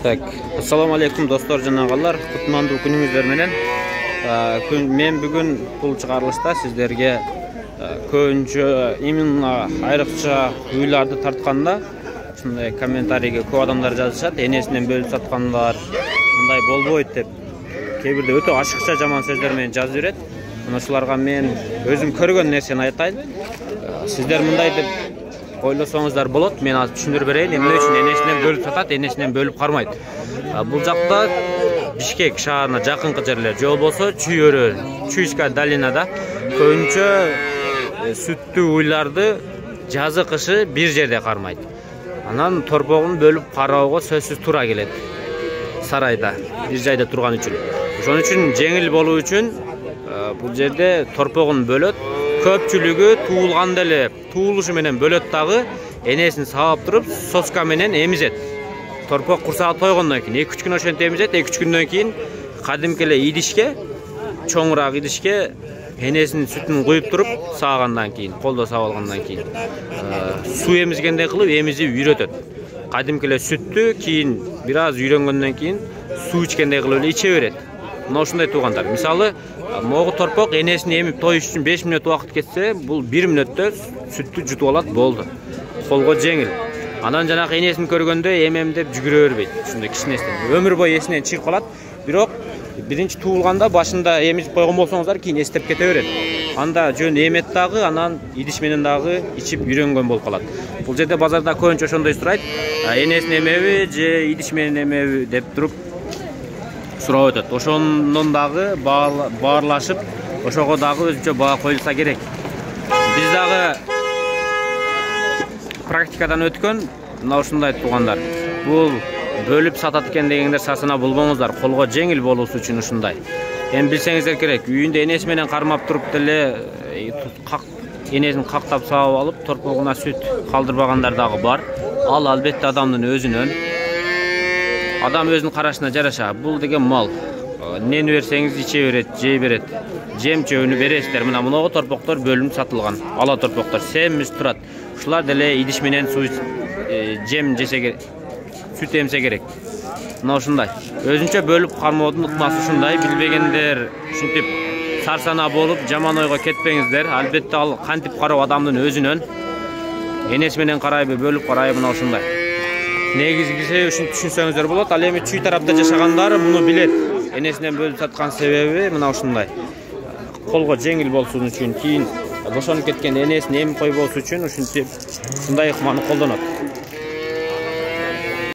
Так, assalomu alaykum dostlar jana ağalar. Kutmandуу күнүңүздөр менен. Men бүгүн бул чыгарылышта сиздерге көбүнчө именно айрыкча уйларды тартканда ушундай комментарийге көп адамдар жазышат. Энесинен бөлүп саткандар мындай болбойт деп. Кээ бирде өтө ашыкча жаман сөздөр менен жазып берет. Ошолорго мен өзүм көргөн нерсени айтайын. Сиздер мындай деп ойлосоңуздар болот. Мен азыр түшүндүрүп берейин. Эмне үчүн энесинен бөлүп сатат, энесинен бөлүп кармайт. Бул жакта Бишкек шаарына жакынкы жерлер, же болбосо Чуйская долинада көбүнчө сүттүү уйларды жазы кышы бир жерде кармайт. Анан торпогун бөлүп кароого сөзсүз туура келет. Сарайда, бир жайда турган үчүн. Ошон үчүн жеңил болуу үчүн бул жерде торпогун бөлөт. Көпчүлүгү туулганда эле туулушу менен бөлөт дагы, энесин сабап туруп соска менен эмизет. Торпок курсагы тойгондон кийин 2-3 күн ошентип эмизет. 2-3 күндөн кийин кадимки эле идишке, чоңураак идишке энесинин сүтүн куюп туруп, саагандан кийин, колдо саап алгандан кийин суу эмизгендей кылып эмизип үйрөтөт. Кадимки эле сүттү кийин бир аз үйрөнгөндөн кийин суу ичкендей кылып эле иче берет. Мына ушундай туугандар. Мисалы, могу торпок энесин эмип тоюш үчүн 5 мүнөт убакыт кетсе, бул 1 мүнөттө сүттү жутуп алат, болду. Колго жеңил. Анан жанагы энесин көргөндө эмем деп жүгүрө бербейт. Ушундай кичинесинен өмүр бою эсинен чыгып калат. Бирок биринчи туулганда башында эмизип койгон болсоңуздар, кийин эстеп кете берет. Анда жөн эмет дагы, анан идиш менен дагы ичип үйрөнгөн болуп калат. Бул жерде базарда көбүнчө ошондой сурайт. Энесин эмеби же идиш менен эмеби деп туруп сурап өтөт. Ошондон дагы баарлашып, ошого дагы өзүнчө баа коюлса керек. Биз дагы практикадан өткөн мына ушундай туугандар. Бул бөлүп сатат экен дегендер сасына болбоңуздар. Колго жеңил болуусу үчүн ушундай. Эми билсеңиздер керек, үйүндө энеси менен кармап туруп деле энесин кактап сабап алып, торпогуна сүт калдырбагандар дагы бар. Ал албетте адамдын өзүнөн. Адам өзүнүн карашына жараша. Бул деген мал. Нени берсеңиз иче берет, жей берет. Жем чөбүнү бересиздер. Мына муногу торпоктор бөлүнүп сатылган. Ала торпоктор семиз турат. Ушулар деле идиш менен суу жем жесе керек. Сүт эмсе керек. Мына ушундай. Өзүнчө бөлүп кармоодун ыкмасы ушундай. Билбегендер ушинтип сарсана болуп, жаман ойго кетпеңиздер. Албетте ал кантип кароо адамдын өзүнөн. Энеси менен карайбы, бөлүп карайбы, мына ушундай. Негизгиси ушинтип түшүнсөңүздөр болот. Ал эми чүй тарапта жашагандар муну билет. Энесинен бөлүп саткан себеби мына ушундай. Колго жеңил болсун үчүн, кийин бошонуп кеткен энесин эмип койбосу үчүн ушинтип ушундай ыкманы колдонот.